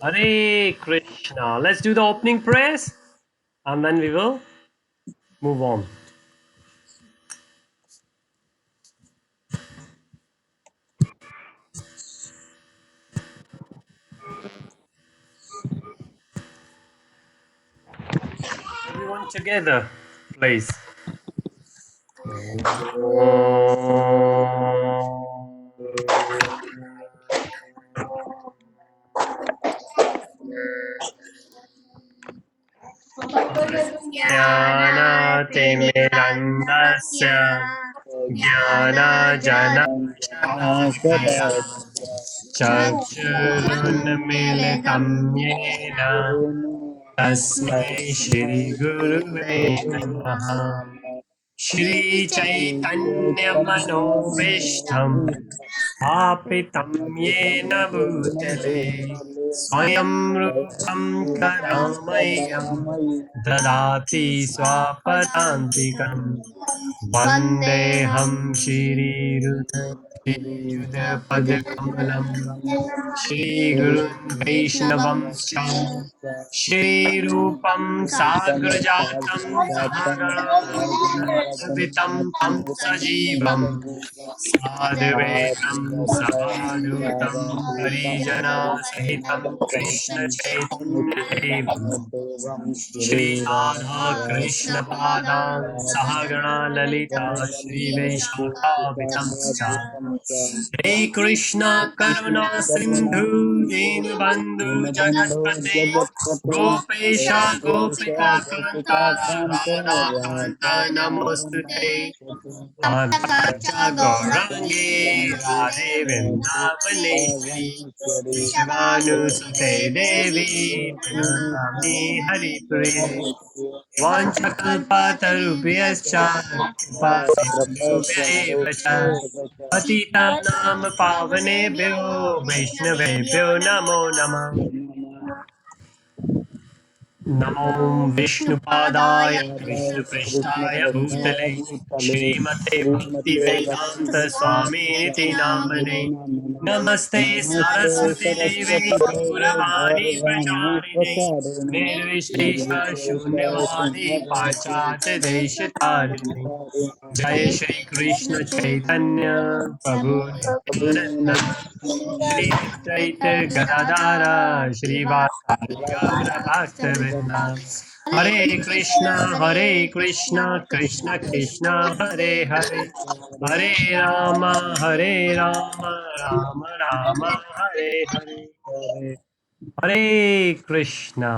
Hare Krishna. Let's do the opening prayers and then we will move on. Everyone together, please. ज्ञानतिमिरन्दस्य ज्ञानजनशलाकया चक्षुरुन्मिलितं येन तस्मै श्रीगुरुवे नमः। श्रीचैतन्यमनोभीष्टं स्थापितं येन भूतले स्वयं रूपं करमह्यं ददाति स्वापदान्तिकम् वन्देऽहं श्रीयुतपदकमलं श्रीगुरुन् वैष्णवंश्च श्रीरूपं साग्रजातं सहगणरघुनाथवितं तं सजीवम् साद्वैतं सावधूतं परिजनसहितं कृष्णचैतन्यदेवम् श्रीराधा कृष्णपादान् सहगणा ललिता श्रीवैशाखावितंश्च श्रीकृष्ण करुणा सिन्धु दीनबन्धु जगत्पते गोपेश गोपिका कान्ता राधाकान्त नमोऽस्तुते अथ गौराङ्गे राधे वृन्दावनेश्वरी विश्वानुसुते देवी प्रणमामि हरिप्रिये वाञ्छकल्पतरुभ्यश्च कृपासिन्धुभ्य एव च पतितानां पावनेभ्यो वैष्णवेभ्यो नमो नमः। नमो विष्णुपादाय कृष्णपृष्ठाय भूतले श्रीमते भक्तिवेदान्त स्वामिनिति नामने नमस्ते सरस्वती देवे गौरवाणी प्रचारिणे निर्विशेष शून्यवादी पाश्चात्य देशतारिणे जय श्री कृष्ण चैतन्य प्रभु नित्यानंद श्री अद्वैत गदाधर श्रीवासादि गौर भक्तवृंद हरे कृष्णा कृष्ण कृष्ण हरे हरे हरे राम राम राम हरे हरे हरे कृष्णा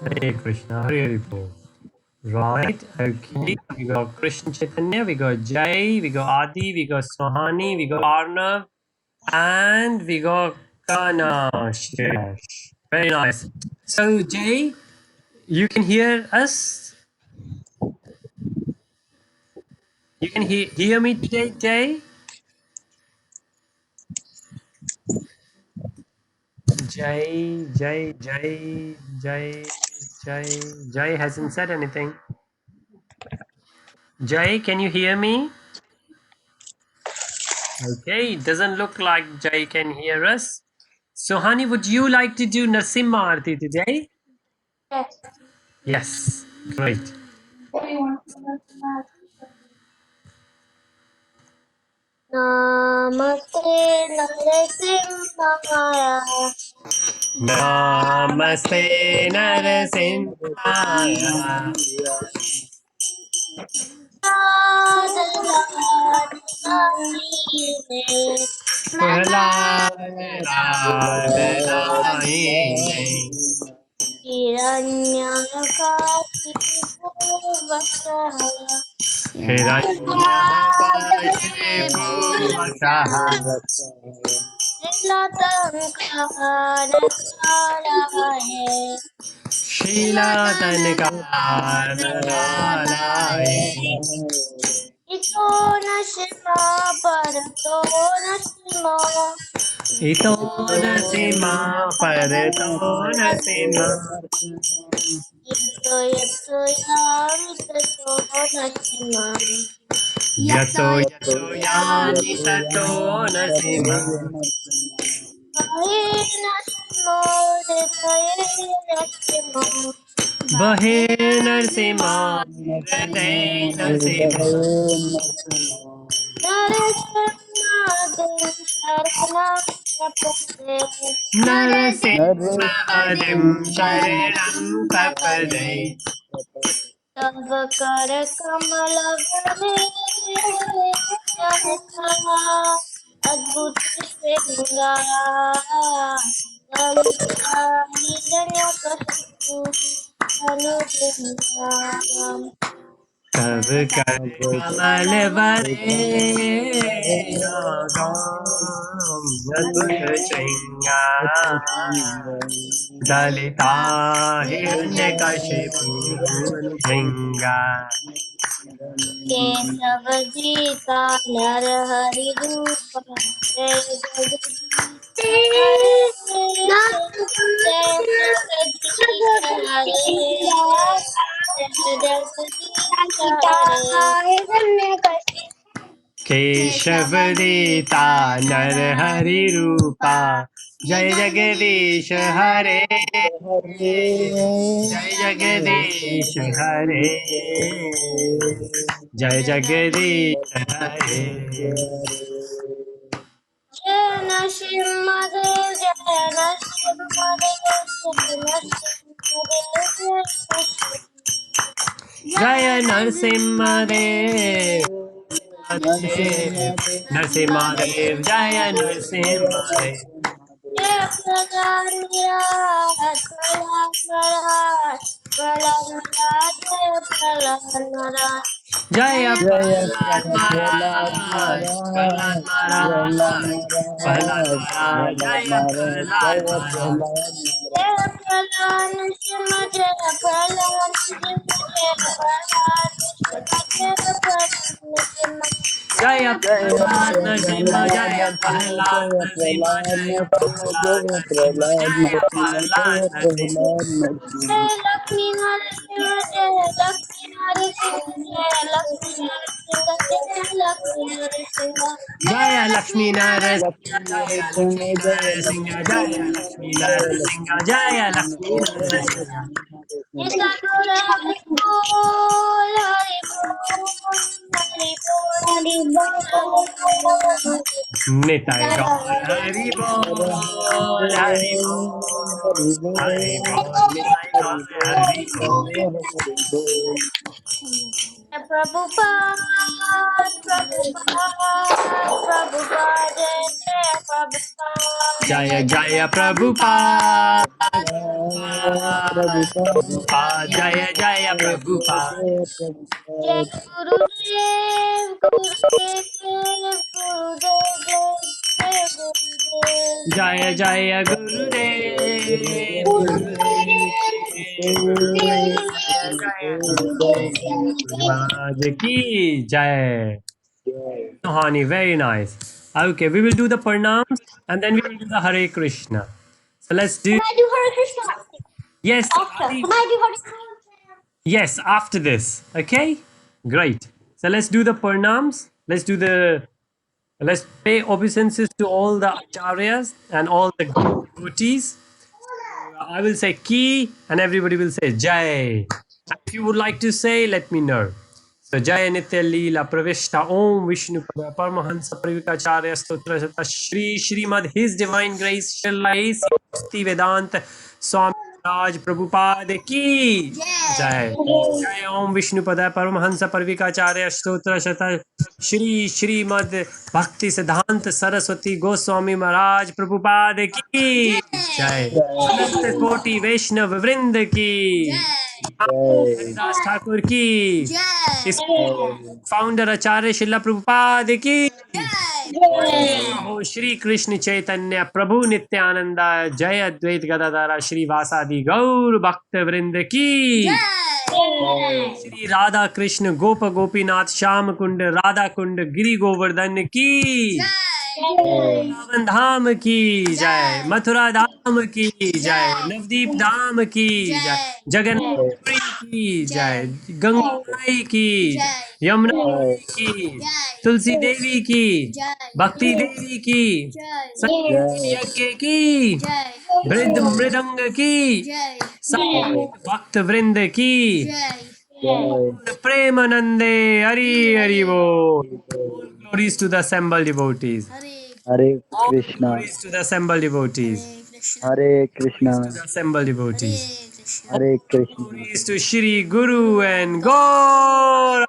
हरे कृष्णा हरे हरे बोल. Right, okay. We got Krishna Chaitanya, we got Jai, we got Adi, we got Sohani, we got Arnav, and we got Kanash. Very nice. So, Jay, you can hear us? You can hear me today, Jay? Jay hasn't said anything. Jay, can you hear me? Okay, it doesn't look like Jay can hear us. Sohani, would you like to do Nasimha Arti today? Yes, great. Namaste Narasimhaya Namaste Narasimhaya Radharani Prahladaine Hiranyakashipu Hiranyakashipu Nilatankaranaye Shilatanikaraye Ito nashima parato nashima Ito nasima parato nasima Ito yato yamitato nashima यतो यतो यानि ततो नरसिंह बहे नरसिंह हृदय नरसिंह नरसिंहदिं शरणं प्रपदे तव कर कमल बने सहसा अद्भुत श्रृंगार ललिता हिरण्यकशिपु धनुर्धर तब कर कमल बरे नागाम अद्भुत श्रृंगार दलिता हिरण्यकशिपु श्रृंगार केशव जीता नर हरि रूप जय जगदीश हरे जय जगदीश हरे जय जगदीश हरे केशव देता नर हरि रूपा जय जगदीश हरे जय जगदीश हरे जय जगदीश हरे जय नरसिंहदेव जय नरसिंहदेव जय नरसिंहदेव जय नरसिंहदेव जय नरसिंहदेव जय प्रहलाद महाराज प्रहलाद महाराज जय प्रहलाद महाराज जय प्रहलाद महाराज प्रहलाद महाराज प्रहलाद महाराज जय प्रहलाद महाराज जय प्रहलाद नृसिंह जय प्रहलाद नृसिंह जय प्रहलाद नृसिंह जय प्रहलाद नृसिंह जय प्रहलाद नरसिंह जय प्रहलाद नरसिंह जय प्रहलाद नरसिंह जय प्रहलाद नरसिंह जय लक्ष्मी नरसिंह जय लक्ष्मी नरसिंह जय लक्ष्मी नरसिंह जय लक्ष्मी नरसिंह जय लक्ष्मी नरसिंह जय लक्ष्मी नरसिंह जय लक्ष्मी नरसिंह जय लक्ष्मी नरसिंह निशा बोल हरि बोल हरि बोल हरि बोल निताय गौर हरि बोल हरि बोल हरि बोल निताय गौर हरि बोल प्रभुपाद प्रभुपाद प्रभुपाद जय जय प्रभुपाद जय जय प्रभुपाद प्रभुपाद जय जय प्रभुपाद जय गुरुदेव गुरुदेव गुरुदेव जय गुरुदेव जय जय गुरुदेव गुरुदेव जय जय गुरुदेव महाराज की जय Honey, very nice. Okay, we will do the pranams and then we will do the Hare Krishna. So let's do. Can I do Hare Krishna? Yes, After. Adi. Can I do Hare Krishna? Yes, after this. Okay, great. So let's do the pranams. Let's pay obeisances to all the acharyas and all the devotees. I will say ki and everybody will say jai. If you would like to say, let me know. So jai nitya leela pravishta om vishnu pada paramahansa pravikacharya stotra sata shri Srimad His Divine Grace Shri Bhakti Vedanta Swami Raj Prabhupada ki jai. जय ओम विष्णुपद परमहंस परिविकाचार्य स्तोत्र शत श्री श्रीमद भक्ति सिद्धांत सरस्वती गोस्वामी महाराज प्रभुपाद की जय अनंत कोटि वैष्णव वृंद की हरिदास ठाकुर की इस फाउंडर आचार्य शिला प्रभुपाद की हो श्री कृष्ण चैतन्य प्रभु नित्यानंद जय अद्वैत गदाधर श्रीवासादि गौर भक्त वृंद की श्री राधा कृष्ण गोप गोपीनाथ श्याम कुंड राधा कुंड गिरी गोवर्धन की वृंदावन धाम की जय, मथुरा धाम की जय, नवदीप धाम की जय, जगन्नाथपुरी की जय, गंगा माई की जय, यमुना माई की, तुलसी देवी की, भक्ति देवी की, संगीत यज्ञ की, वृद्ध मृदंग की, सामूहिक भक्त वृंद की, प्रेमानंदे हरि हरि बोल. All glories to the assembled devotees. Hare All Krishna, glories to the assembled devotees. Hare Glories to Krishna, the assembled devotees. All Hare Krishna. glories to Shri Guru and Gauranga.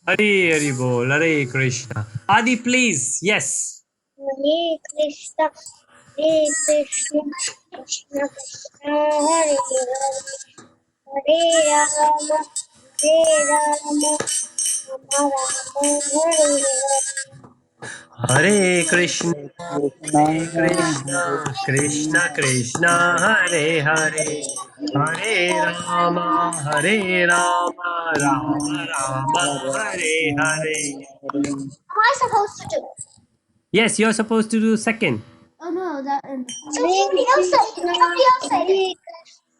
Hari Hari Bol, Hare Krishna. Adi, please. Yes. Hare Krishna, Hare Krishna, Krishna Krishna, Hare Hare, Hare Rama, Hare Rama, Rama Rama, Hare Hare. Hare Krishna. Hare Hare Krishna, Hare Krishna, Krishna Krishna, Hare Hare, Hare Rama, Hare Rama, Rama Rama, Hare Hare. Am I supposed to do? Yes, you're supposed to do second. Oh no, that. So somebody else said. Somebody else said it.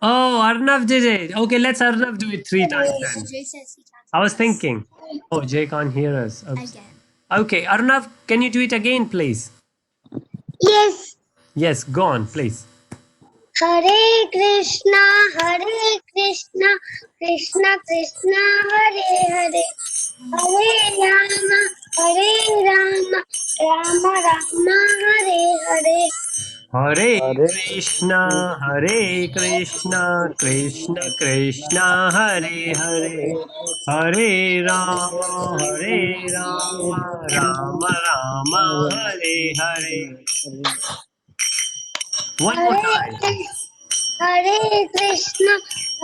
Oh, Arnav did it. Okay, let's Arnav do it three times then. Jay says he can't. I was thinking. Oh, Jay can't hear us. Oops. Again. Okay, Arnav, can you do it again, please? Yes. Yes, go on, please. Hare Krishna, Hare Krishna, Krishna Krishna, Hare Hare, Hare Rama, Hare Rama, Rama Rama, Hare Hare. Hare Hare Krishna, Hare Krishna, Krishna Krishna, Hare Hare, Hare Rama, Hare Rama, Rama Rama, Hare Hare. One more time. Hare Krishna,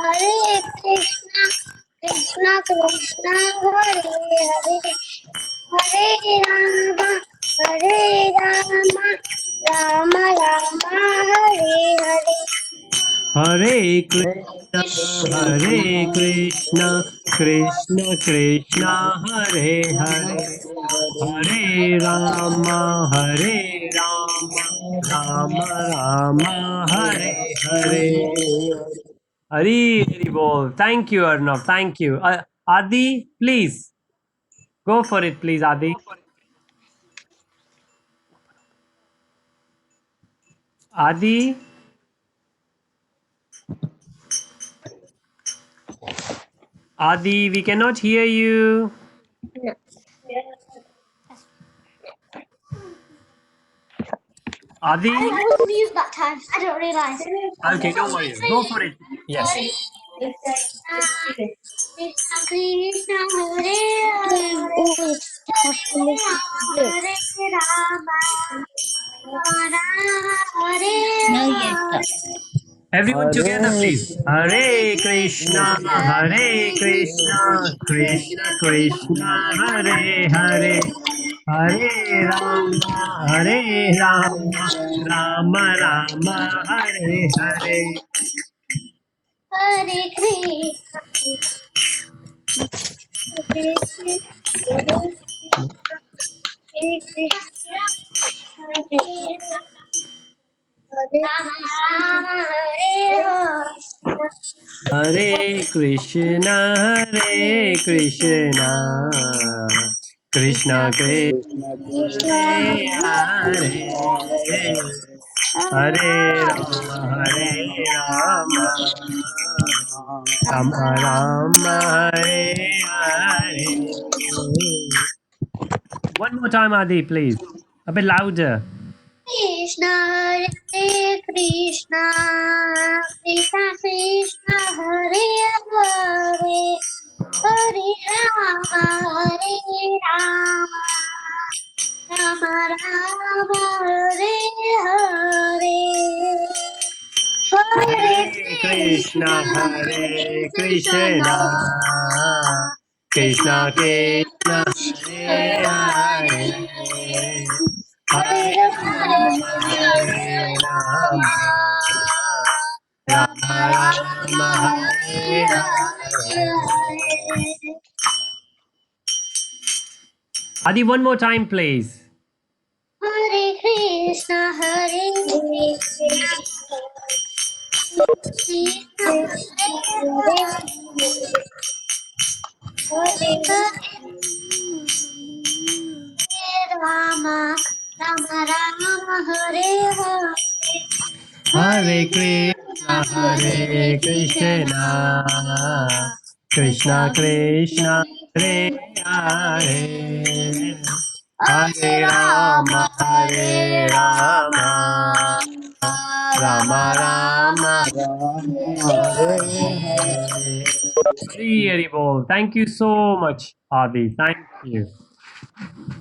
Hare Krishna, Krishna Krishna, Hare Hare, Hare Rama, Hare Rama, Rama Rama, Hare Hare. Hare Hare Krishna, Hare Krishna, Krishna Krishna, Hare Hare, Hare Rama, Hare Rama, Rama Rama, Hare Hare. Hari Hari Bol. Thank you, Arnav. Thank you. Adi, please go for it, please, Adi. Adi, Adi, we cannot hear you. Adi. I was mute that time. I don't realize. Okay, no worries. Go for it. Yes. Krishna Krishna Hare Hare Hare Rama Rama Hare Hare. Everyone together, please. Hare Krishna, Hare Krishna, Krishna Krishna, Hare Hare, Hare Rama, Hare Rama, Rama Rama, Hare Hare. Hare Krishna Hare Krishna Hare Krishna Hare Rama Hare Hare. Hare Krishna, Hare Krishna, Krishna Krishna Krishna, Hare Hare, Hare Rama, Hare Rama, Rama Rama, Hare Hare. One more time, Adi, please. A bit louder. Krishna Hare Krishna Krishna Krishna Hare Hare Hare Rama Hare Rama Rama Rama Hare Hare Hare Hare Krishna Krishna, Hare Krishna, Krishna Krishna, Hare Hare, Hare Rama, Hare Rama, Rama Rama, Hare Hare. Adi, one more time, please. Hare Krishna, Hare Krishna, Hare Rama, Rama Rama, Hare Hare. Hare Krishna, Hare Krishna, Krishna Krishna, Hare Hare, Hare Rama, Hare Rama, Rama Rama, Hare Hare. Hari Hari Bol. Thank you so much, Adi. Thank you.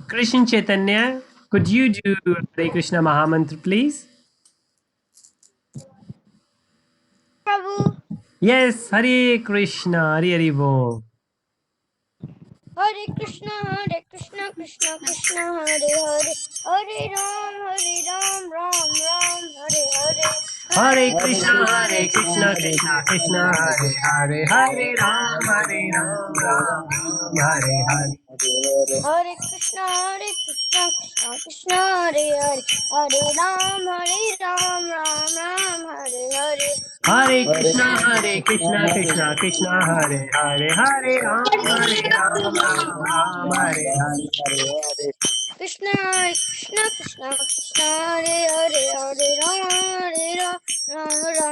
Krishna Chaitanya, could you do Hare Krishna Mahamantra, please? Prabhu, Yes, Hare Krishna, Hare Hari Bol. Hare Krishna, Krishna Krishna, Hare Hare, Hare Ram, Ram Ram, Hare Hare. Hare Hare Krishna, Krishna, Hare Krishna Krishna, Krishna, Krishna Hare Krishna, Hare Hare, Hare, Hare Hare Ram, Ram, Hare Hare Ram, Ram, Hare Ram Ram, Ram, Ram Hare Ram, Hare. Hare Hare. Hare Krishna, Krishna Krishna, Hare Hare, Hare Ram, Ram Ram, Hare Hare. Hare Hare Krishna, Krishna, Hare Krishna Krishna, Hare Krishna Krishna, Krishna, Hare Hare, Hare Ram, Ram Ram, Ram Hare Ram, Hare. Hare Hare. Krishna Krishna, Hare Hare, Hare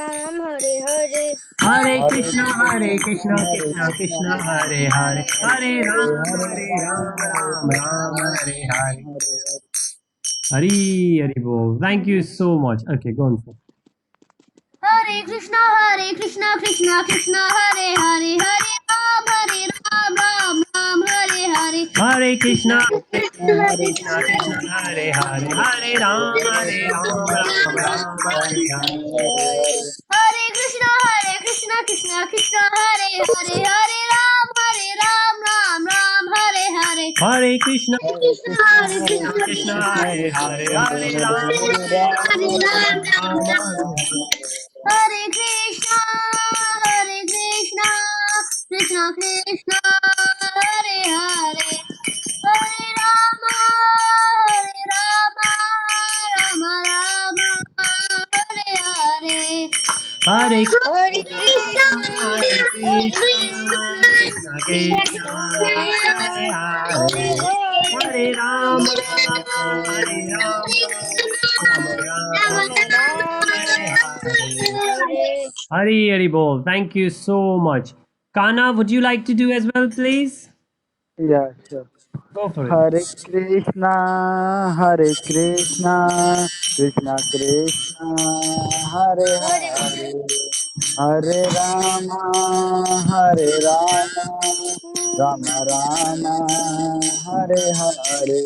Ram, Hare Hare. Hare Hare Krishna, Hare Krishna, Krishna, Hare Krishna Krishna, Krishna, Krishna Hare Krishna, Hare, Hare Hare Hare, Ram, Hare Hare Ram, Ram, Hare Ram Ram, Ram, Hare Hare. Hare Hare. Hari Hari Bol. Thank you so much. Okay, go on, sir. Hare Krishna, Krishna Krishna, Hare Hare, Hare Ram, Ram Ram, Hare Hare. Hare Krishna, Hare Hare Krishna, Krishna, Hare Krishna Krishna, Krishna, Krishna Hare Hare, Krishna, Hare Hare Ram, Ram, Ram Hare Ram, Ram, Hare Ram Hare. Ram, Hare Hare. Hare Krishna, Krishna Krishna, Hare Ram, Ram Ram, Hare Hare. Hare Krishna, Hare Krishna, Hare Krishna Krishna, Krishna, Krishna Hare Krishna, Hare, Hare Hare Hare, Ram, Hare Ram, Hare Ram, Ram Ram Hare Ram, Hare. Hare Hare. Hare Krishna, Krishna Krishna, Hare Hare, Hare Rama, Rama Rama, Hare Hare. Hare Hare Krishna, Krishna, Hare Hare Krishna, Krishna, Krishna Krishna Krishna, Krishna, Hare Hare Hare, Hare, Hare Rama, Hare Hare Rama, Rama Rama, Rama, Hare Rama Hare. Hare. Hari Hari Bol. Thank you so much. Kana, would you like to do as well, please? Yeah, sure. Go for it. Hare Krishna, Hare Krishna, Krishna Krishna, Hare Hare Hare, Hare Rama, Hare Rama, Rama Rama, Hare Hare.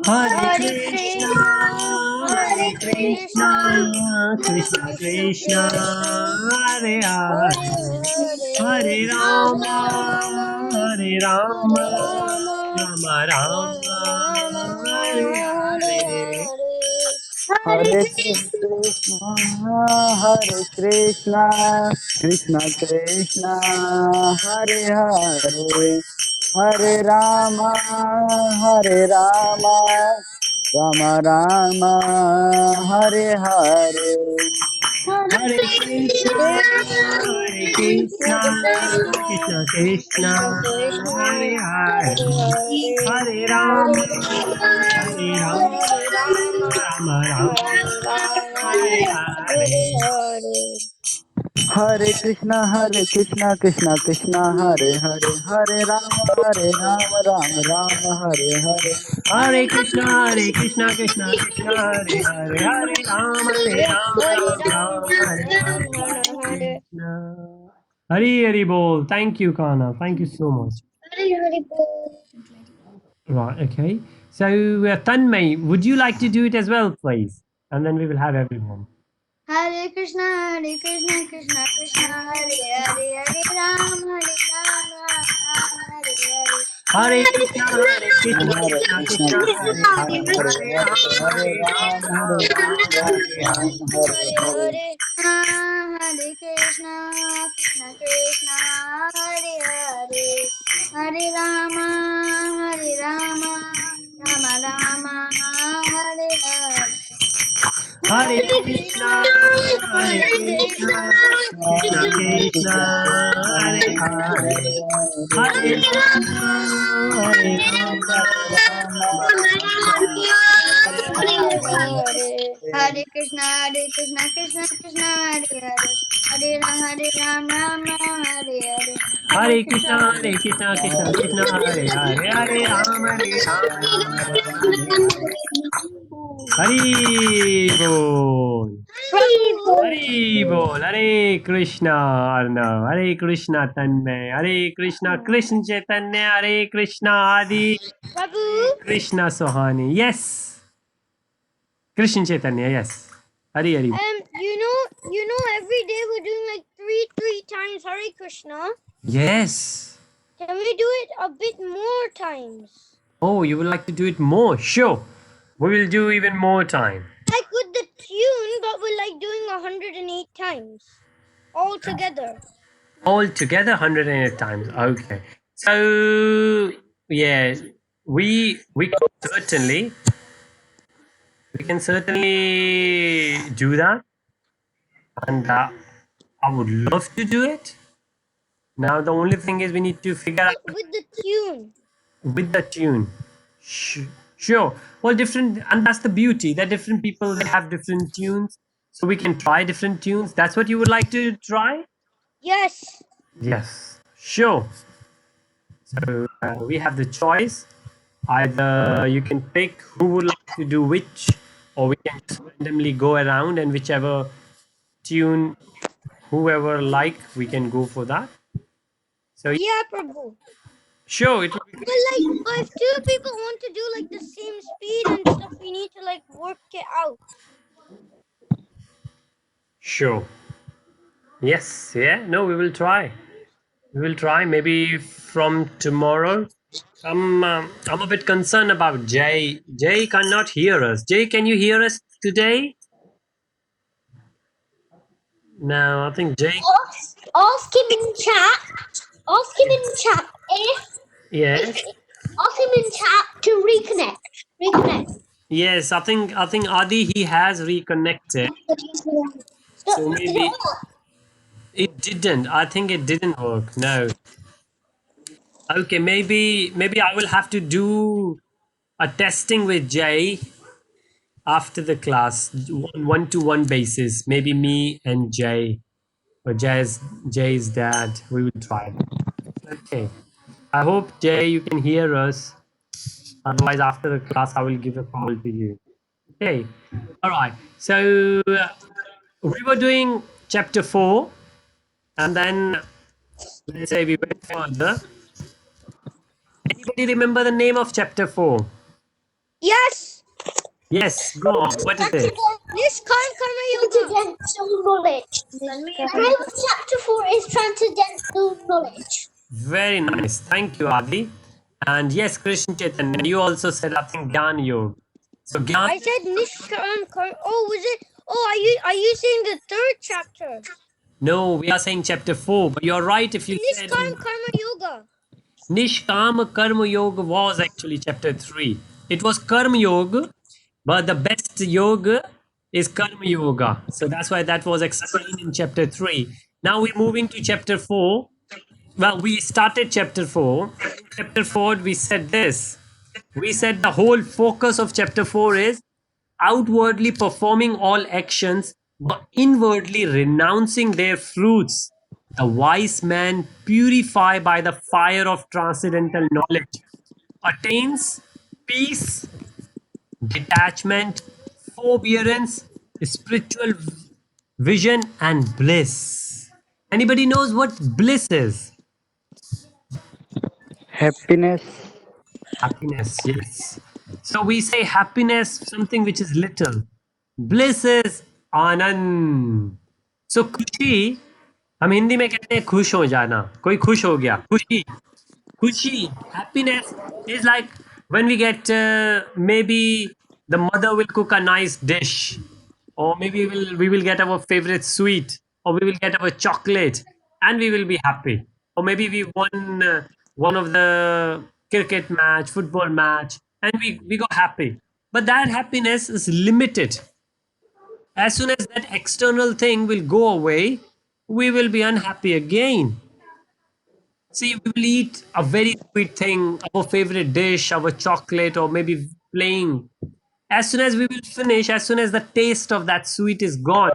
Hare Hare Krishna, Krishna, Hare Hare Krishna, Krishna, Krishna Krishna Krishna, Krishna, Hare Hare, Hare Hare, Hare Hare Rama, Rama, Hare Hare Rama, Rama, Rama Rama Rama, Hare Rama, Hare Hare. Hare. Hare Krishna, Hare Krishna, Krishna Krishna, Hare Hare, Hare Rama, Hare Rama, Rama Rama, Hare Hare. Hare Krishna, Hare Krishna Krishna, Krishna, Krishna Krishna, Krishna Krishna, Hare Hare, Hare Hare, Hare Hare Rama, Hare Rama, Rama, Hare Rama, Rama Rama, Rama Rama, Hare Hare Hare. Hare. Hare Krishna, Krishna Krishna, Hare Hare, Hare Rama, Rama Rama, Hare Hare. Hare Krishna, Hare Krishna, Krishna Krishna, Hare Hare, Hare Ram, Hare Ram, Ram, Ram, Ram Hare Ram, Hare, Hare Hare Hare. Krishna. Hari Hari Bol. Thank you, Kana. Thank you so much. Hare Hare Bol. Right, okay. So, Tanmay, would you like to do it as well, please? And then we will have everyone. Hare Krishna, Krishna Krishna, Hare Ram, Hare Hare. Hare Krishna, Hare Krishna, Hare Krishna Krishna, Krishna, Krishna Hare Krishna, Hare, Hare Hare Hare, Ram, Hare Hare Ram, Hare Ram, Ram, Ram, Ram Hare Hare. Ram, Hare Hare. Krishna Krishna, Hare Hare, Hare Rama, Rama Rama, Hare Hare. Hare Hare Krishna, Krishna, Hare Hare Krishna, Krishna, Krishna Krishna Krishna, Krishna, Hare Hare Hare, Hare, Hare Hare Rama, Rama, Hare Hare Rama, Rama, Rama Rama, Hare Hare Hare. Hare, Hare Krishna, Krishna Krishna, Hare Hare, Hare Ram, Ram Ram, Hare Hare, Hare Hare Krishna, Krishna, Hare Krishna, Krishna Krishna, Hare Hare, Hare Rama, Rama Rama, Hare Hare. Hari Bol. Prabhu. Hari Bol. Hare Krishna Arnav. Hare Krishna Tanmay. Hare Krishna Krishna Chaitanya. Hare Krishna Adi. Prabhu, Krishna Sohani. Yes. Krishna Chaitanya. Yes. Hari Hari. every day we're doing like three times Hare Krishna. Yes. Can we do it a bit more times? Oh, you would like to do it more? Sure. We will do even more time. Like with the tune, but we're like doing 108 times all together. All together 108 times. Okay. So yeah, we can certainly do that, and I would love to do it. Now the only thing is we need to figure out With the tune. with the tune. Sure. Well, different, and that's the beauty that different people they have different tunes, so we can try different tunes. That's what you would like to try. Yes. Yes. Sure. So we have the choice. Either you can pick who would like to do which, or we can just randomly go around and whichever tune whoever like we can go for that. So Yeah, Prabhu. sure, it will be But like, but if two people want to do like the same speed and stuff, we need to like work it out. sure. Yes, yeah. No, we will try. We will try. Maybe from tomorrow. I'm a bit concerned about Jay. Jay cannot hear us. Jay, can you hear us today? No, I think Jay. Ask him in chat. Ask him in chat Yes. ask him in chat to reconnect. Reconnect. Yes, I think Adi he has reconnected. So Did it maybe work? it didn't. I think it didn't work. No. Okay, maybe I will have to do a testing with Jay after the class, one to one basis. Maybe me and Jay or Jay's dad. We will try. Okay. I hope Jay you can hear us. Otherwise, after the class, I will give a call to you. Okay. All right. So we were doing chapter 4, and then let's say we went further. Anybody remember the name of chapter 4? Yes. Yes, go on. What is it? Karma Yoga. Transcendental knowledge. The name of chapter 4 is transcendental knowledge. Very nice. Thank you, Adi. And yes, Krishna Chaitanya, you also said, I think, Gyan Yoga. So Gyan, I said Nishkam Karma. Oh, was it? Oh, are you saying the third chapter? no, we are saying chapter 4, but you're right if you said Nishkam Karma Yoga. Nishkama Karma Yoga was actually chapter 3. It was Karma Yoga, but the best yoga is Karma Yoga. So that's why that was explained in chapter 3. Now we're moving to chapter 4. Well, we started chapter 4. In chapter 4, we said this. We said the whole focus of chapter 4 is outwardly performing all actions, but inwardly renouncing their fruits. The wise man, purified by the fire of transcendental knowledge, attains peace, detachment, forbearance, spiritual vision, and bliss. Anybody knows what bliss is? happiness. Happiness, yes. So we say happiness, something which is little. Bliss is Anand. So खुशी हम हिंदी में कहते हैं खुश हो जाना. कोई खुश हो गया. खुशी. Kushi, happiness is like when we get maybe the mother will cook a nice dish, or maybe we will get our favorite sweet. or we will get our chocolate, and we will be happy. Or maybe we won one of the cricket match, football match, and we go happy. But that happiness is limited. As soon as that external thing will go away, we will be unhappy again. See, we will eat a very sweet thing, our favorite dish, our chocolate, or maybe playing. As soon as we will finish, as soon as the taste of that sweet is gone,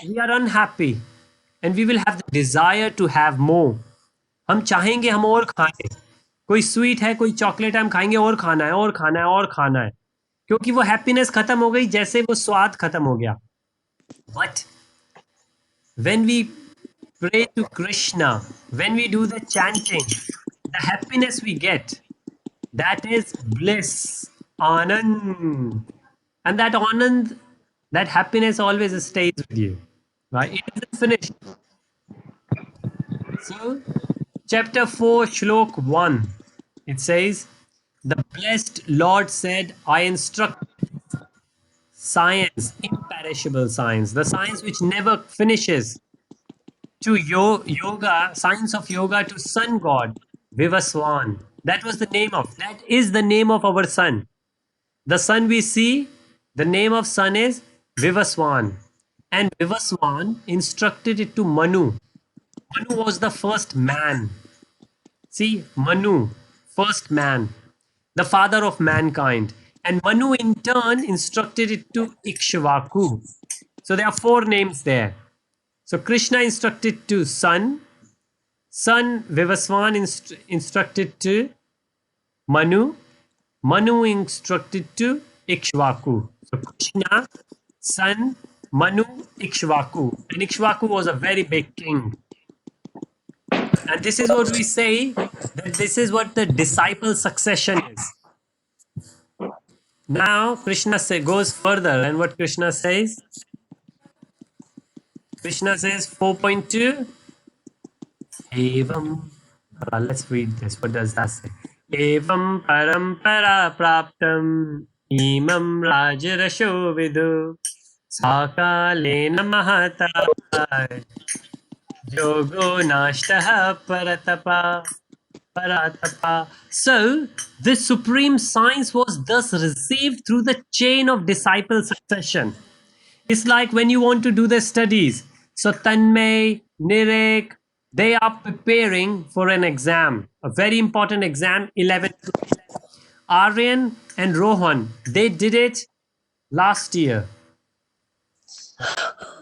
we are unhappy and we will have the desire to have more. हम चाहेंगे हम और खाएं. कोई sweet है, कोई chocolate है, हम खाएंगे और खाना है और खाना है और खाना है, क्योंकि वो हैप्पीनेस खत्म हो गई जैसे वो स्वाद खत्म हो गया. But when we pray to Krishna, when we do the chanting, the happiness we get, that is bliss, anand. And that anand, that happiness always stays with you. Right? It isn't finished. So, chapter 4, shlok 1, it says, the blessed Lord said, I instruct science, imperishable science, the science which never finishes, to yoga, science of yoga, to sun god, Vivaswan. That was the name of, that is the name of our sun. The sun we see, the name of sun is Vivaswan. And Vivaswan instructed it to Manu. Manu was the first man. See, Manu, first man, the father of mankind. And Manu in turn instructed it to Ikshvaku. So there are four names there. So Krishna instructed to Sun. Sun, Vivaswan instructed to Manu. Manu instructed to Ikshvaku. So Krishna, Sun, Manu, Ikshvaku. And Ikshvaku was a very big king. And this is what we say, that this is what the disciple succession is. Now Krishna goes further, and what Krishna says? Krishna says 4.2. Evam. Let's read this. What does that say? Evam parampara praptam imam rajarasho vidu sakalena mahata yogo nashtaha paratapa. So, this supreme science was thus received through the chain of disciple succession. It's like when you want to do the studies. So Tanmay, Nirek, they are preparing for an exam, a very important exam, 11th. Aryan and Rohan, they did it last year.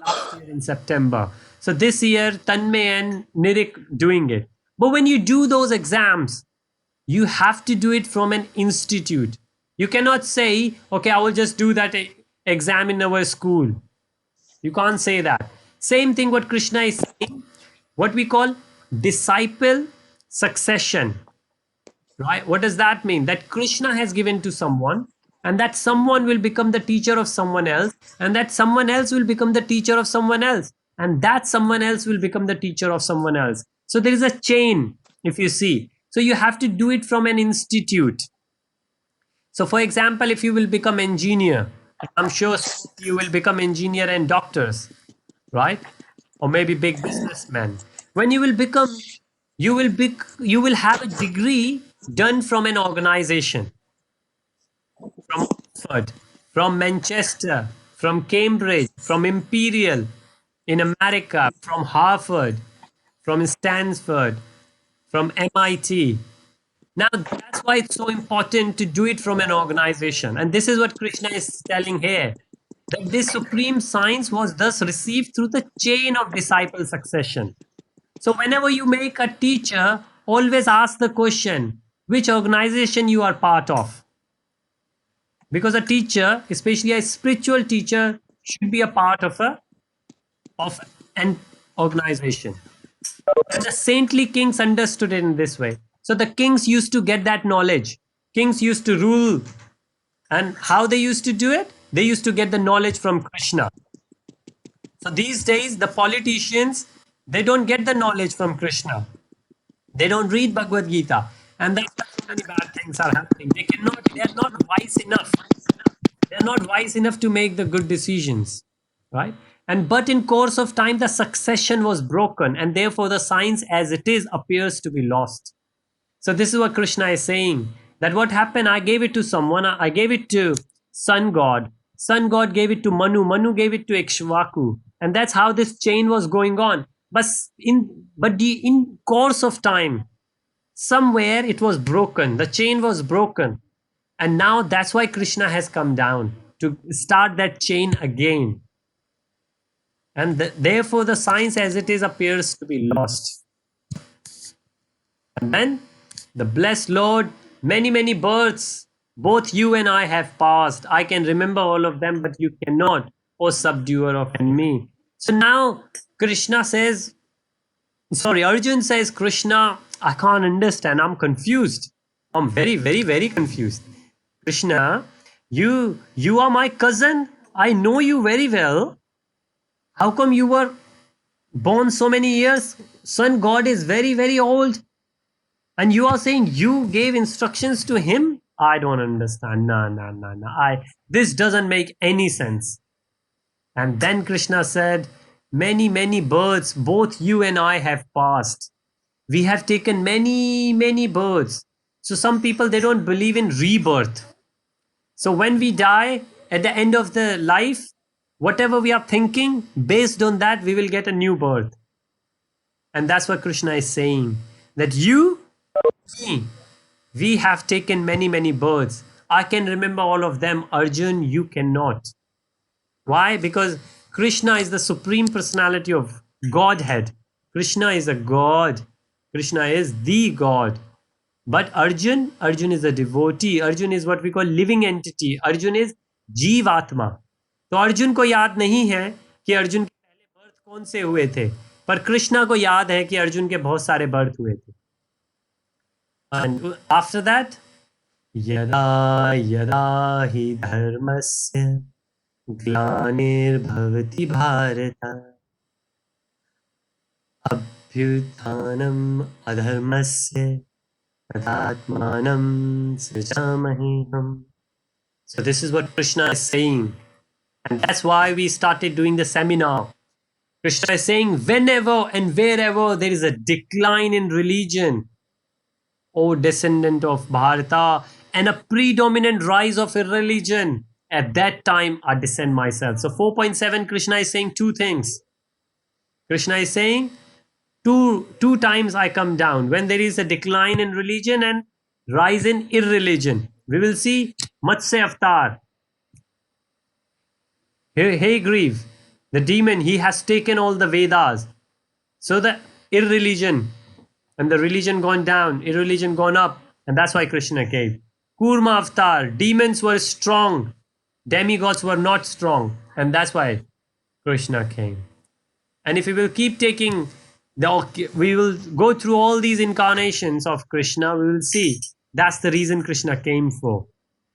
Last year in September. So this year, Tanmay and Nirek doing it. But when you do those exams, you have to do it from an institute. You cannot say, okay, I will just do that exam in our school. You can't say that. Same thing what Krishna is saying, what we call disciple succession. Right? What does that mean? That Krishna has given to someone, and that someone will become the teacher of someone else, and that someone else will become the teacher of someone else, and that someone else will become the teacher of someone else. So there is a chain, if you see. So you have to do it from an institute. So for example, if you will become engineer, I'm sure you will become engineer and doctors, right? Or maybe big businessmen. When you will become, you will have a degree done from an organization, from Oxford, from Manchester, from Cambridge, from Imperial in America, from Harvard, from Stanford, from MIT. Now, that's why it's so important to do it from an organization. And this is what Krishna is telling here, that this supreme science was thus received through the chain of disciple succession. So whenever you make a teacher, always ask the question, which organization you are part of. Because a teacher, especially a spiritual teacher, should be a part of an organization. And the saintly kings understood it in this way. So the kings used to get that knowledge. Kings used to rule. And how they used to do it? They used to get the knowledge from Krishna. So these days, the politicians, they don't get the knowledge from Krishna. They don't read Bhagavat Gita. And that's why so many bad things are happening. They are not wise enough. They're not wise enough to make the good decisions. Right? And but in course of time, the succession was broken, and therefore the science as it is appears to be lost. So this is what Krishna is saying, that what happened, I gave it to someone, I gave it to sun god. Sun god gave it to Manu. Manu gave it to Ikshvaku. And that's how this chain was going on. But in course of time, somewhere it was broken. The chain was broken. And now that's why Krishna has come down to start that chain again. And therefore the science as it is appears to be lost. And then the blessed Lord, many, many births, both you and I have passed. I can remember all of them, but you cannot, O subduer of enemy. So now Krishna says, sorry, Arjun says, Krishna, I can't understand. I'm confused. I'm very, very, very confused. Krishna, you are my cousin. I know you very well. How come you were born so many years? Sun God is very, very old. And you are saying you gave instructions to him? I don't understand. No. This doesn't make any sense. And then Krishna said, many, many births, both you and I have passed. We have taken many, many births. So some people, they don't believe in rebirth. So when we die, at the end of the life, whatever we are thinking, based on that, we will get a new birth. And that's what Krishna is saying, that you, me, we have taken many, many births. I can remember all of them. Arjun, you cannot. Why? Because Krishna is the supreme personality of Godhead. Krishna is a God. Krishna is the God. But Arjun is a devotee. Arjun is what we call living entity. Arjun is जीवात्मा. तो अर्जुन को याद नहीं है कि अर्जुन के पहले birth कौन से हुए थे, पर कृष्णा को याद है कि अर्जुन के बहुत सारे बर्थ हुए थे. And after that, यदा यदा हि धर्मस्य ग्लानिर्भवति भारत अभ्युत्थानम् अधर्मस्य तदात्मानं सृजामहे हम. So this is what Krishna is saying. And that's why we started doing the seminar. Krishna is saying, whenever and wherever there is a decline in religion, O descendant of Bharata, and a predominant rise of irreligion, at that time I descend myself. So 4.7, Krishna is saying two things. Krishna is saying, two times I come down, when there is a decline in religion and rise in irreligion. We will see Matsya Avatar. Hey Grieve, the demon, he has taken all the Vedas. So the irreligion and the religion gone down, irreligion gone up, and that's why Krishna came. Kurma Avatar, demons were strong, demigods were not strong, and that's why Krishna came. And if we will keep taking we will go through all these incarnations of Krishna, we will see that's the reason Krishna came for.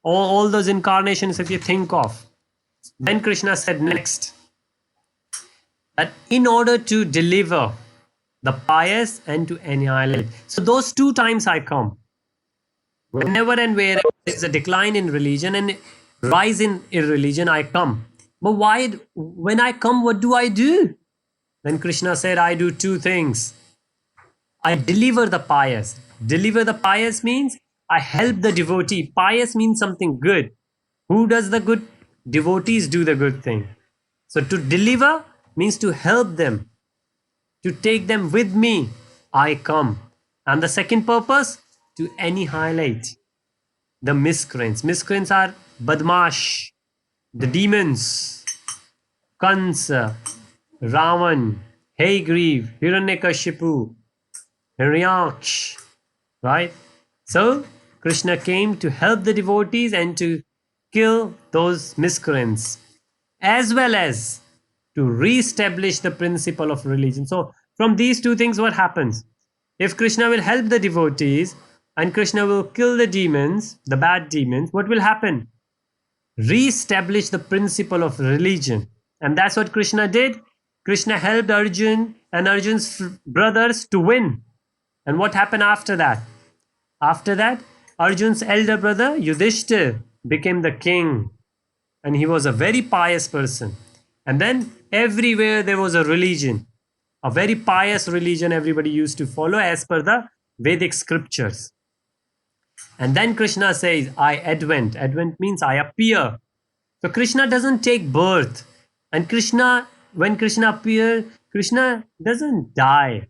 All those incarnations, if you think of. Then Krishna said next, that in order to deliver the pious and to annihilate. So those two times I come. Whenever and wherever there is a decline in religion and rise in irreligion, I come. But why, when I come, what do I do? Then Krishna said, I do two things. I deliver the pious. Deliver the pious means I help the devotee. Pious means something good. Who does the good? Devotees do the good thing. So to deliver means to help them, to take them with me. I come. And the second purpose, to annihilate the miscreants. Miscreants are Badmash, the demons, Kansa, Ravan, Haygrieve, Hiranyakashipu, Hiranyaksha, right? So Krishna came to help the devotees and to kill those miscreants, as well as to re-establish the principle of religion. So from these two things, what happens? If Krishna will help the devotees and Krishna will kill the demons, the bad demons, what will happen? Re-establish the principle of religion. And that's what Krishna did. Krishna helped Arjun and Arjun's brothers to win. And what happened after that? After that, Arjun's elder brother Yudhishthir became the king. And he was a very pious person. And then everywhere there was a religion, a very pious religion everybody used to follow as per the Vedic scriptures. And then Krishna says, I advent. Advent means I appear. So Krishna doesn't take birth. And Krishna, when Krishna appears, Krishna doesn't die.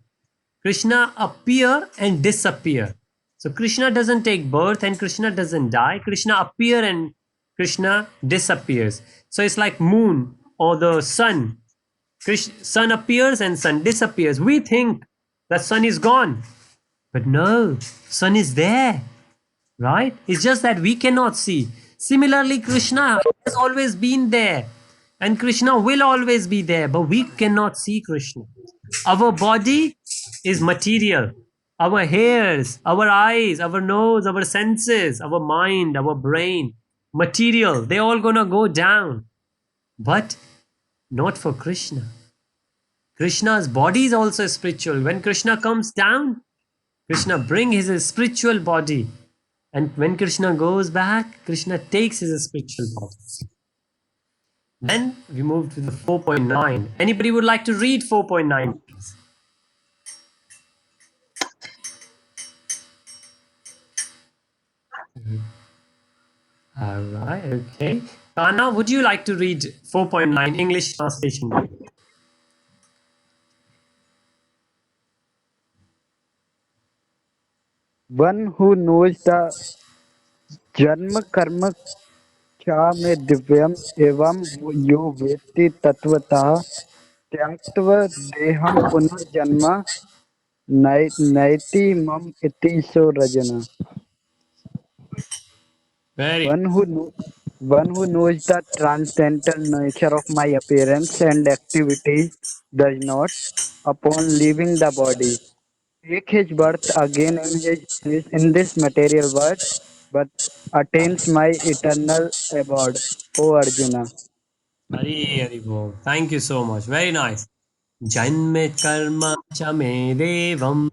Krishna appear and disappear. So Krishna doesn't take birth and Krishna doesn't die. Krishna appear and Krishna disappears. So it's like moon or the sun. Sun appears and sun disappears. We think the sun is gone, but no, sun is there, right? It's just that we cannot see. Similarly, Krishna has always been there, and Krishna will always be there, but we cannot see Krishna. Our body is material. Our hairs, our eyes, our nose, our senses, our mind, our brain, material, they all gonna go down. But not for Krishna. Krishna's body is also spiritual. When Krishna comes down, Krishna brings his spiritual body. And when Krishna goes back, Krishna takes his spiritual body. Then we move to the 4.9. Anybody would like to read 4.9, please? All right, okay. Kana, would you like to read 4.9 English translation? One who knows the जन्म कर्म क्षा में दिव्यम एवं यो वेत्ति तत्वतः त्यक्त्वा देहं पुनर्जन्म नैति मम इति सो रजना. Very One who one who knows the transcendental nature of my appearance and activities does not, upon leaving the body, take his birth again in this material world, but attains my eternal abode, O Arjuna. Hari Hari Bol. Thank you so much. Very nice. Janme karma cha me devam.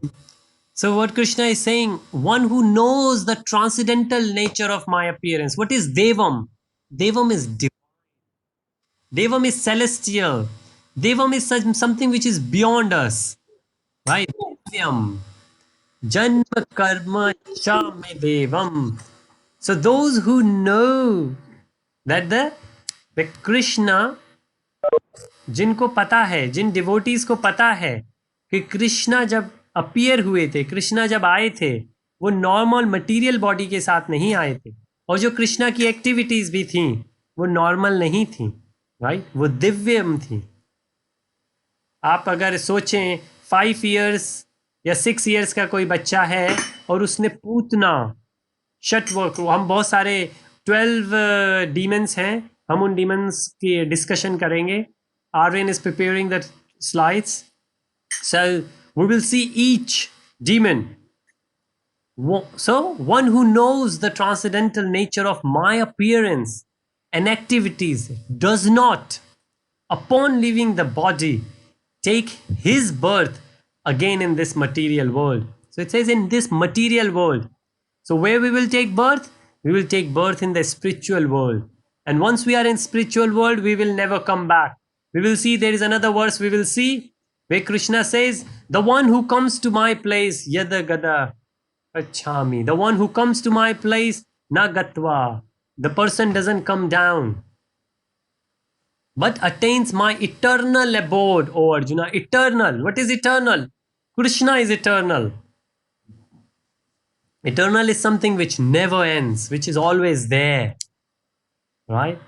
So what Krishna is saying, one who knows the transcendental nature of my appearance. What is Devam? Devam is Devam is celestial. Devam is something which is beyond us. Right? Divyam. Janma karma cha me devam. So those who know that the Krishna, जिनको पता है, जिन devotees को पता है कि कृष्णा जब appear हुए थे, कृष्णा जब आए थे, वो नॉर्मल मटेरियल बॉडी के साथ नहीं आए थे, और जो कृष्णा की एक्टिविटीज भी थी वो नॉर्मल नहीं थी, राइट, वो दिव्यम थी. आप अगर सोचें 5 इयर्स या 6 इयर्स का कोई बच्चा है और उसने पूतना शटवर्क, हम बहुत सारे 12 डीमंस हैं, हम उन डीमंस की डिस्कशन करेंगे. Arvind is preparing the slides. So we will see each demon. So one who knows the transcendental nature of my appearance and activities does not, upon leaving the body, take his birth again in this material world. So it says in this material world. So where we will take birth? We will take birth in the spiritual world. And once we are in spiritual world, we will never come back. We will see there is another verse we will see where Krishna says, the one who comes to my place, yada gada achami. The one who comes to my place, nagatva. The person doesn't come down, but attains my eternal abode, O Arjuna. Eternal. What is eternal? Krishna is eternal. Eternal is something which never ends, which is always there. Right?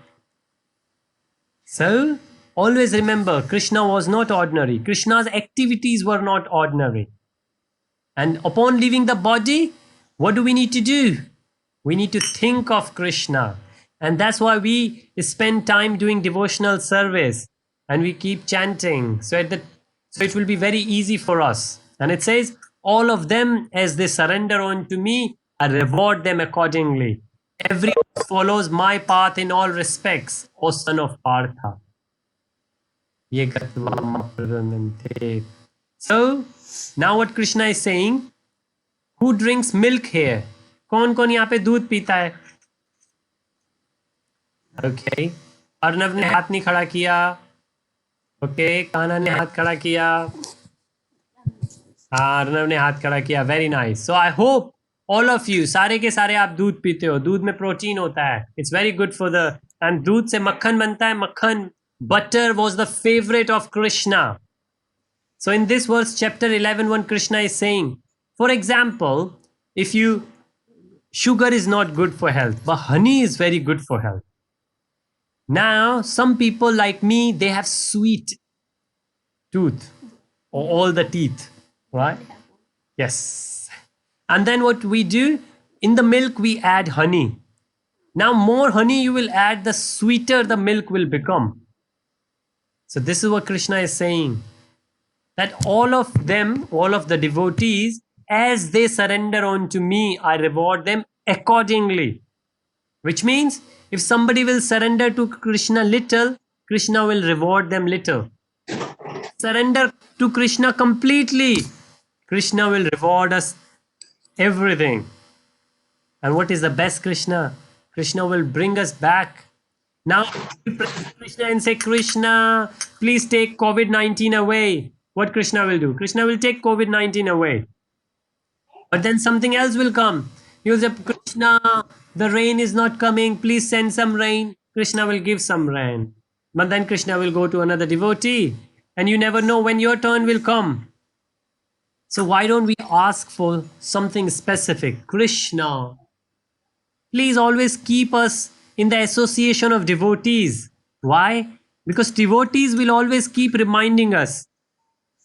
So, always remember, Krishna was not ordinary. Krishna's activities were not ordinary. And upon leaving the body, what do we need to do? We need to think of Krishna. And that's why we spend time doing devotional service and we keep chanting. So it will be very easy for us. And it says, all of them, as they surrender unto me, I reward them accordingly. Everyone follows my path in all respects, O son of Partha. So, now what Krishna is saying, who drinks milk here? कौन कौन यहाँ पे दूध पीता है? Okay. Arnav ने हाथ नहीं खड़ा किया. ओके, कान्हा ने हाथ खड़ा किया, हाँ अर्नव ने हाथ खड़ा किया, very nice. So I hope all of you, सारे के सारे आप दूध पीते हो, दूध में प्रोटीन होता है, it's very good for the, and दूध से मक्खन बनता है, मक्खन, butter was the favourite of Krishna. So in this verse, chapter 11, when Krishna is saying, for example, if you, sugar is not good for health, but honey is very good for health. Now, some people like me, they have sweet tooth or all the teeth, right? Yes. And then what we do, in the milk, we add honey. Now, more honey you will add, the sweeter the milk will become. So, this is what Krishna is saying, that all of them, all of the devotees, as they surrender unto me, I reward them accordingly. Which means, if somebody will surrender to Krishna little, Krishna will reward them little. Surrender to Krishna completely, Krishna will reward us everything. And what is the best Krishna? Krishna will bring us back. Now, we pray to Krishna and say, Krishna, please take COVID 19 away. What Krishna will do? Krishna will take COVID 19 away. But then something else will come. He will say, Krishna, the rain is not coming. Please send some rain. Krishna will give some rain. But then Krishna will go to another devotee. And you never know when your turn will come. So why don't we ask for something specific? Krishna, please always keep us in the association of devotees. Why? Because devotees will always keep reminding us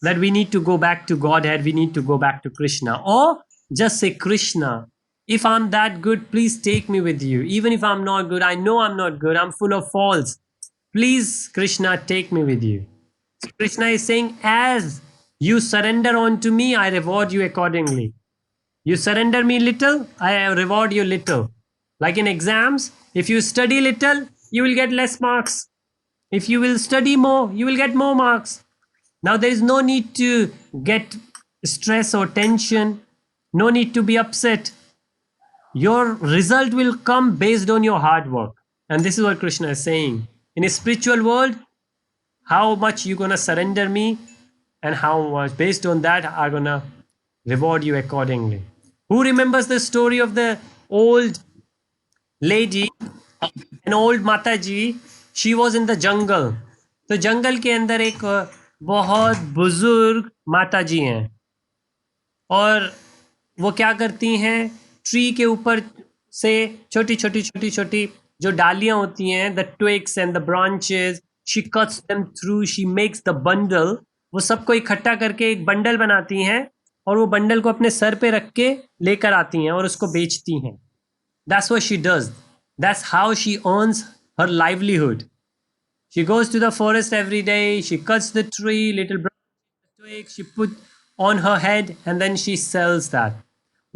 that we need to go back to Godhead, we need to go back to Krishna. Or just say, Krishna, if I'm that good, please take me with you. Even if I'm not good, I know I'm not good, I'm full of faults. Please, Krishna, take me with you. So Krishna is saying, as you surrender unto me, I reward you accordingly. You surrender me little, I reward you little. Like in exams, if you study little, you will get less marks. If you will study more, you will get more marks. Now there is no need to get stress or tension, no need to be upset. Your result will come based on your hard work. And this is what Krishna is saying. In a spiritual world, how much you gonna surrender me, and how much based on that I'm gonna reward you accordingly. Who remembers the story of the old lady, an old Mataji? She was in the jungle. तो जंगल के अंदर एक बहुत बुजुर्ग माता जी हैं, और वो क्या करती हैं, ट्री के ऊपर से छोटी छोटी छोटी छोटी जो डालियां होती हैं, the twigs and the branches, she cuts them through, she makes the bundle, वो सबको इकट्ठा करके एक बंडल बनाती हैं, और वो बंडल को अपने सर पे रख के लेकर आती हैं और उसको बेचती हैं. That's what she does, that's how she earns her livelihood. She goes to the forest every day, she cuts the tree, little twigs, she put on her head, and then she sells that.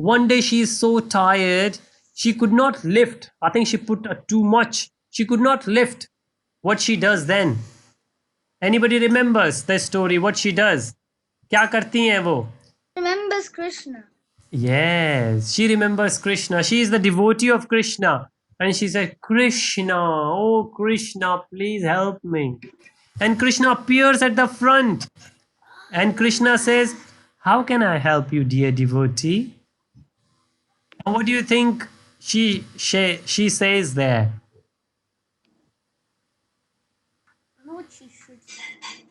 One day she is so tired, she could not lift. I think she put too much. She could not lift. What she does then? Anybody remembers the story? What she does? क्या करती हैं वो? Remembers Krishna. Yes, she remembers Krishna. She is the devotee of Krishna. And she said, Krishna, oh Krishna, please help me. And Krishna appears at the front. And Krishna says, how can I help you, dear devotee? And what do you think she says there? What she should say.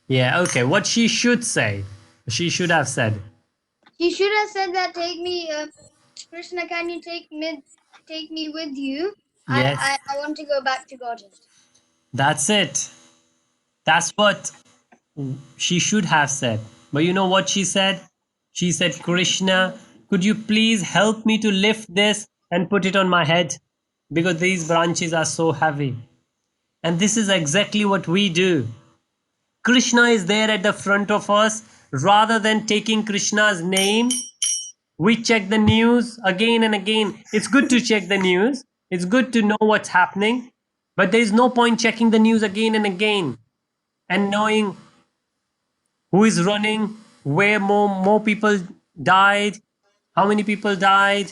Yeah, okay, what she should say. She should have said. She should have said that, take me, Krishna, can you take me with you? Yes. I want to go back to Godhead. That's it. That's what she should have said. But you know what she said? She said, Krishna, could you please help me to lift this and put it on my head? Because these branches are so heavy. And this is exactly what we do. Krishna is there at the front of us. Rather than taking Krishna's name, we check the news again and again. It's good to check the news, it's good to know what's happening, but there is no point checking the news again and again and knowing who is running, where more people died, how many people died,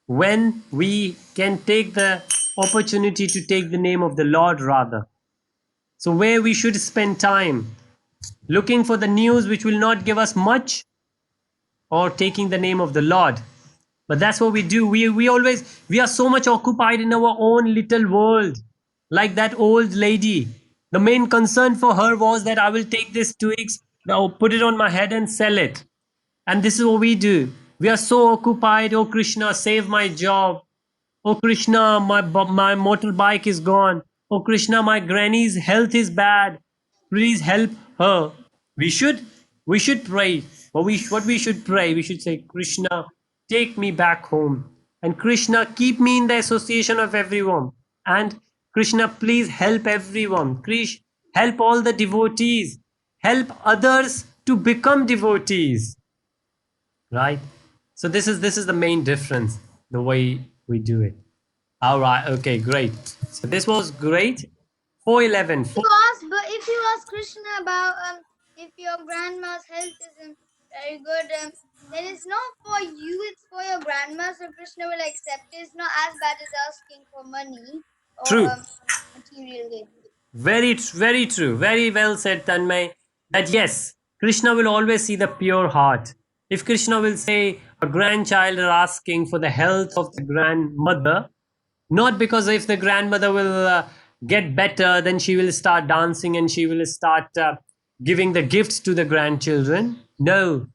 when we can take the opportunity to take the name of the Lord rather. So where we should spend time? Looking for the news which will not give us much, or taking the name of the Lord? But that's what we do. We are so much occupied in our own little world. Like that old lady, the main concern for her was that I will take this twigs, now put it on my head and sell it. And this is what we do. We are so occupied. Oh Krishna, save my job. Oh Krishna, my motorbike is gone. Oh Krishna, my granny's health is bad. Please help her. We should we should pray. What we should pray? We should say, Krishna, take me back home. And Krishna, keep me in the association of everyone. And Krishna, please help everyone. Krish, help all the devotees. Help others to become devotees. Right? So this is the main difference, the way we do it. All right. Okay. Great. So this was great. 411. But if you ask Krishna about if your grandma's health isn't very good, then it's not for you, it's for your grandma. So Krishna will accept it. It's not as bad as asking for money or True. material gain. Very true. Very well said, Tanmay. That yes, Krishna will always see the pure heart. If Krishna will say a grandchild are asking for the health of the grandmother, not because if the grandmother will get better, then she will start dancing and she will start giving the gifts to the grandchildren. No,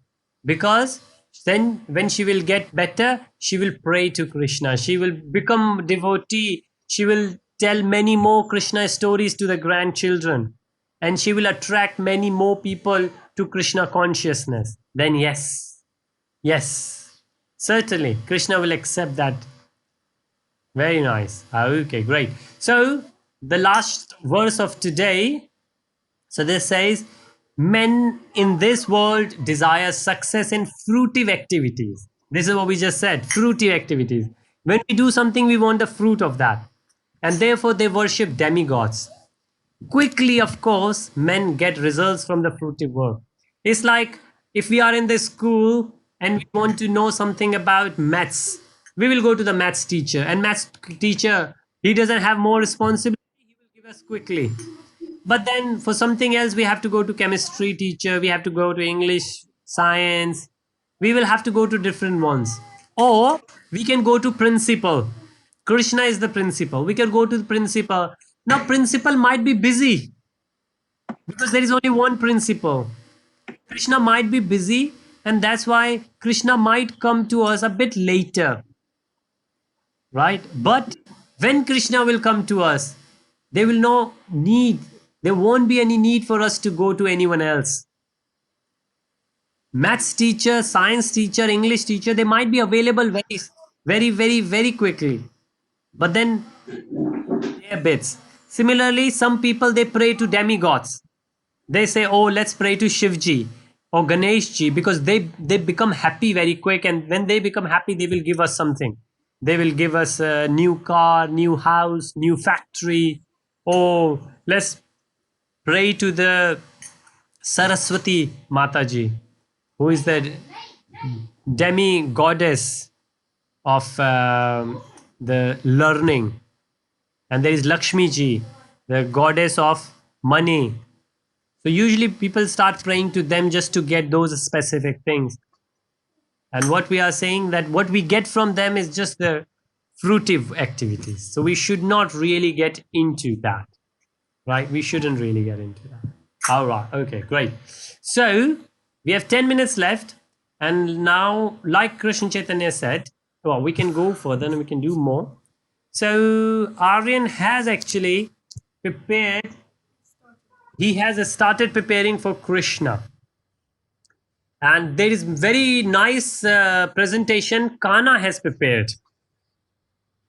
because then when she will get better, she will pray to Krishna, she will become devotee, she will tell many more Krishna stories to the grandchildren, and she will attract many more people to Krishna consciousness. Then yes, certainly Krishna will accept that. Very nice. Okay, great. So the last verse of today, so this says, men in this world desire success in fruitive activities. This is what we just said, fruitive activities. When we do something, we want the fruit of that. And therefore they worship demigods. Quickly, of course, men get results from the fruitive work. It's like if we are in the school and we want to know something about maths, we will go to the maths teacher, and maths teacher, he doesn't have more responsibility, he will give us quickly. But then for something else, we have to go to chemistry teacher, we have to go to English, science, we will have to go to different ones. Or we can go to principal. Krishna is the principal. We can go to the principal. Now, principal might be busy because there is only one principal. Krishna might be busy, and that's why Krishna might come to us a bit later. Right? But when Krishna will come to us, there will no need, there won't be any need for us to go to anyone else. Maths teacher, science teacher, English teacher, they might be available very quickly. But then they are bits. Similarly, some people they pray to demigods. They say, oh, let's pray to Shivji or Ganeshji, because they become happy very quick, and when they become happy, they will give us something. They will give us a new car, new house, new factory. Oh, let's pray to the Saraswati Mataji, who is the demi goddess of the learning. And there is Lakshmi ji, the goddess of money. So usually people start praying to them just to get those specific things. And what we are saying, that what we get from them is just the fruitive activities. So we should not really get into that. Right? We shouldn't really get into that. All right. Okay, great. So we have 10 minutes left. And now, like Krishna Chaitanya said, well, we can go further and we can do more. So Aryan has actually prepared, he has started preparing for Krishna. And there is very nice presentation Kana has prepared.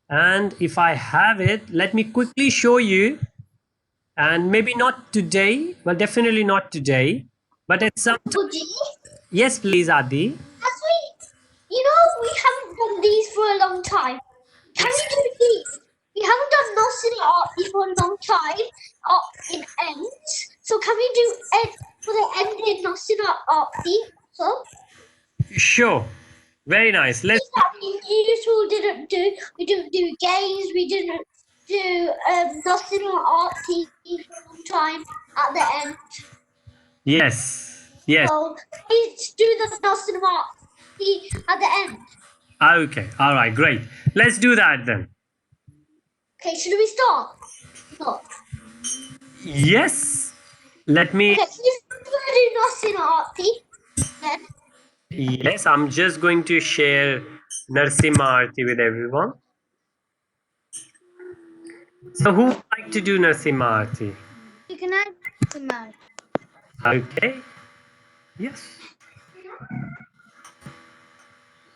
And if I have it, let me quickly show you. And maybe not today, well, definitely not today, but at some time. Yes, please, Adi. As we haven't done these for a long time. Can we do these? We haven't done Nosina Arti for a long time in ends. So can we do for the end in Nosina Arti? So Sure. Very nice. Let's. that we usually didn't do. We didn't do games. We didn't. do Narasimha Arti for a long time at the end. Yes. Yes. So please do the Narasimha Arti at the end. Okay. All right. Great. Let's do that then. Okay, should we start? No. Yes. Let me. Okay, please do Narasimha Arti then. Yes, I'm just going to share Narsimha Arti with everyone. So, who would like to do Narsimha Arti? You can add Narasimha. Okay. Yes.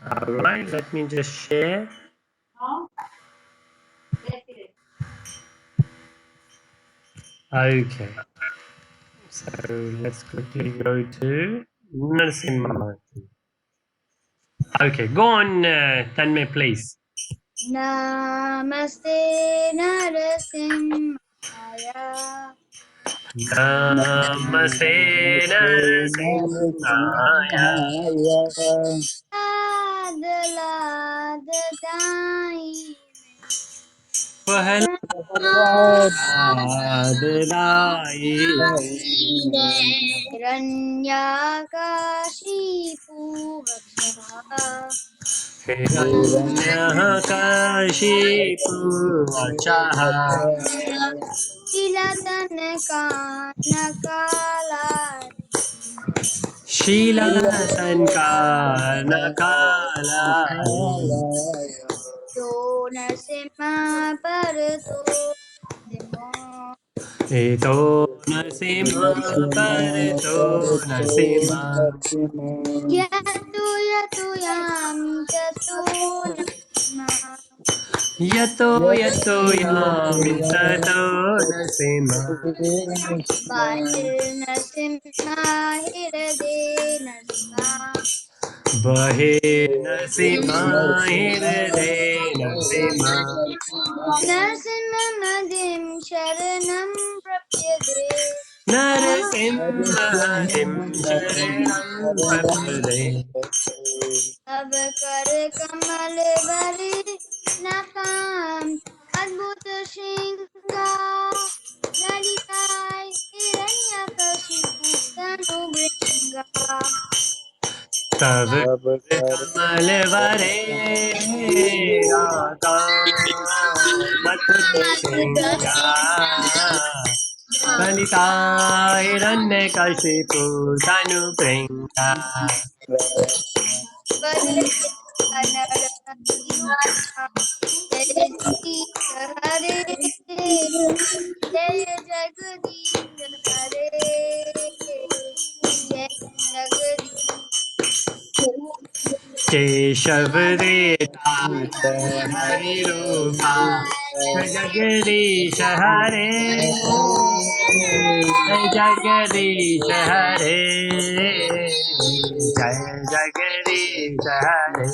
All right. Let me just share. Okay. So let's quickly go to Narsimha Arti. Okay. Go on, Tanmay, please. Namaste Narasimhaya. Namaste Narsimhaya. Lad lad dai Prahlad लाए हिरण्यकाशीपुवक्षः हिरण्यकाशिपुवचः शीलतनकानकालानि शीलतन्कानकालानि तो नरसिंह परतो नरसिंहो एतो नरसिंह परतो नरसिंह यतु यतु यामि ततो नरसिंह यतो यतो यामि ततो नरसिंह बाहिर्नरसिंह हृदे नरसिंह बहिर्नरसिंह हृदे नरसिंह नरसिंहमदिं शरणं प्रपद्ये नरसिंहमदिं शरणं प्रपदे तव कर कमल बरे नकाम अद्भुत श्रृंगा ललिताय हिरण्यकशिपु तनुभृंगा तव कमल वरे मथुत सिंहा ललिता हिरण्यकशिपु तनु प्रियंका बल नर जय जगदीश हरे जय जगदीश हरे जय जगदीश केशव देता हरि रूपा जगदीश हरे जगदीश हरे जय जगदीश हरे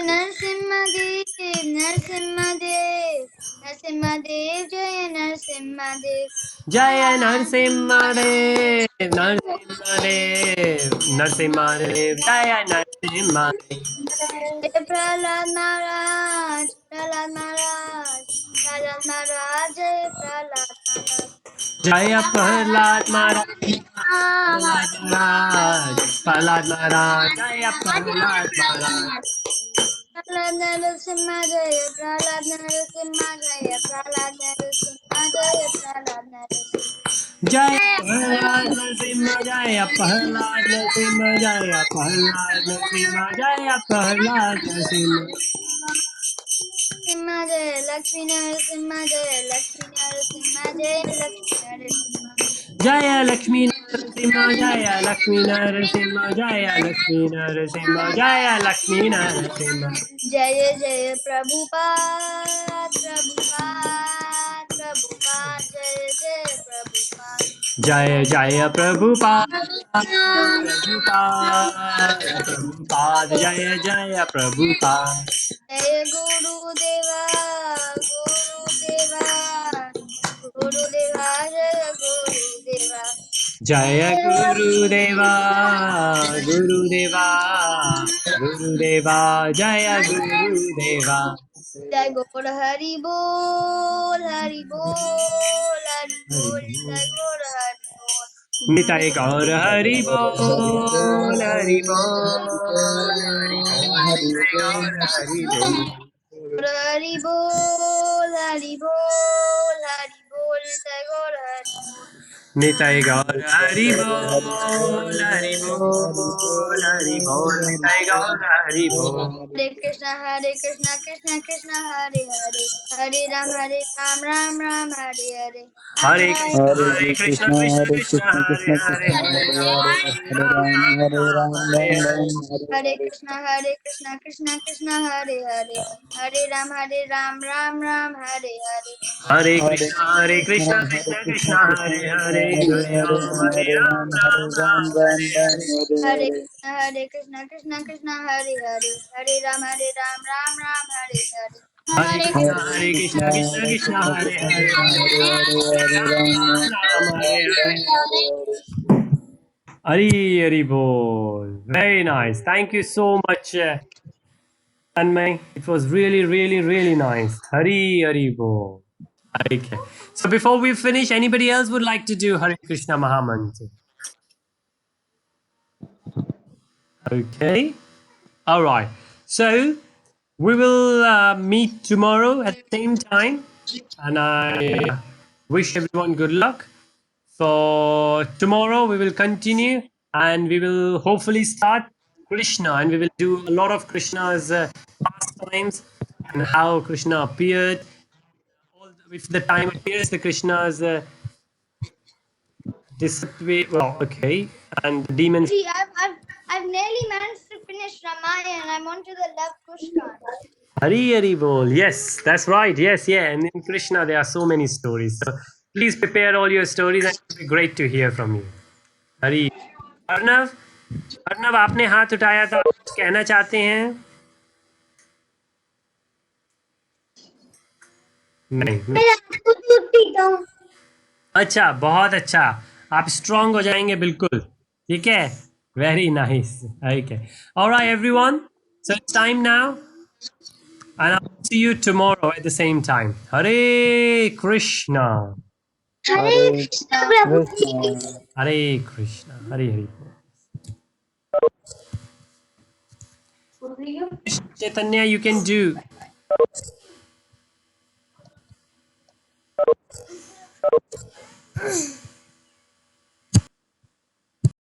नरसिंहदेव नरसिंहदेव नरसिंहदेव जय नरसिंहदेव जय नरसिंहदेव नरसिंहदेव नरसिंहदेव जय नरसिंहदेव जय प्रहलाद महाराज प्रहलाद महाराज प्रहलाद महाराज जय प्रहलाद महाराज जय प्रहलाद महाराज प्रहलाद महाराज जय प्रहलाद महाराज प्रहलाद नरसिंह जय प्रहलाद नरसिंह जय प्रहलाद नरसिंह जय प्रहलाद नरसिंह जय प्रहलाद नरसिंह जय प्रहलाद नरसिंह जय प्रहलाद नरसिंह जय प्रहलाद नरसिंह सिंह जय लक्ष्मी नरसिंह जय लक्ष्मी नरसिंह जय लक्ष्मी नरसिंह जय लक्ष्मी नरसिंह जय लक्ष्मी नरसिंह जय लक्ष्मी नरसिंह जय लक्ष्मी नरसिंह जय जय प्रभुपाद प्रभुपाद प्रभुपाद जय जय प्रभुपाद जय जय प्रभुपाद प्रभुपाद प्रभुपाद जय जय प्रभुपाद जय गुरुदेवा गुरुदेवा गुरुदेवा जय गुरुदेवा जय गुरुदेवा गुरुदेवा गुरुदेवा जय गुरुदेवा Jai Gaur Hari Bol, Hari Bol, Hari Bol, Jai Gaur Hari Bol. Nitai Gaur Hari Bol, Hari Bol, Hari Bol, Nitai Gaur Hari Bol. Hari Bol, Hari Bol, Hari Bol, Jai Gaur Hari Bol. Nitai Gaur Hari Bol, Hari Bol, Hari Bol, Nitai Gaur Hari Bol. Hare Krishna, Krishna Krishna, Hare Hare, Hare Ram, Ram Ram, Hare Hare. Hare Hare Krishna, Hare Krishna, Krishna Hare Krishna, Krishna, Hare Krishna Hare, Krishna, Hare Hare Ram, Hare, Hare Hare Ram, Ram, Ram Hare Ram, Ram, Hare Ram Hare. Ram, Hare Hare. Krishna, Krishna Krishna, Hare Hare, Hare Ram, Ram Ram, Hare Hare. Hare Hare Krishna, Krishna, Hare Krishna Krishna, Krishna, Krishna Hare Krishna, Hare, Hare Hare, Hare Hare Ram, Ram, Ram Hare Ram, Ram, Ram Hare Ram, Hare. Hare Hare. Hare Krishna, Krishna Krishna, Hare Hare, Hare Ram, Ram Ram, Hare Hare. Hare Hare Krishna, Hare Hare Krishna, Krishna, Krishna Hare Krishna, Krishna, Hare Krishna Hare, Krishna, Hare Hare Ram, Hare, Hare Hare Ram, Ram, Ram Ram, Hare Hare. Hare Hare. Hari Hari Bol. Very nice. Thank you so much, Tanmay. It was really, really, really nice. Hari Hari Bol. Okay. So before we finish, anybody else would like to do Hare Krishna Mahamantra? Okay. All right. So we will meet tomorrow at the same time, and I wish everyone good luck. So tomorrow we will continue, and we will hopefully start Krishna, and we will do a lot of Krishna's pastimes and how Krishna appeared. If the time appears, the Krishna's disappear. Well, okay, and the demons. See, I've nearly managed to finish Ramayana. I'm on to the love Pushkar. Hari Hari Bol. Yes, that's right. Yes, yeah. And in Krishna, there are so many stories. So please prepare all your stories, and it will be great to hear from you. Hari. Arnav Arnav आपने हाथ उठाया था, कुछ कहना चाहते हैं? नहीं। अच्छा, बहुत अच्छा। आप स्ट्रांग हो जाएंगे बिल्कुल। ठीक है, very nice. Okay, alright everyone, so it's time now and I'll see you tomorrow at the same time. Hare Krishna. Hare Krishna. Hare Krishna. Hare Hare. Chaitanya, you can do.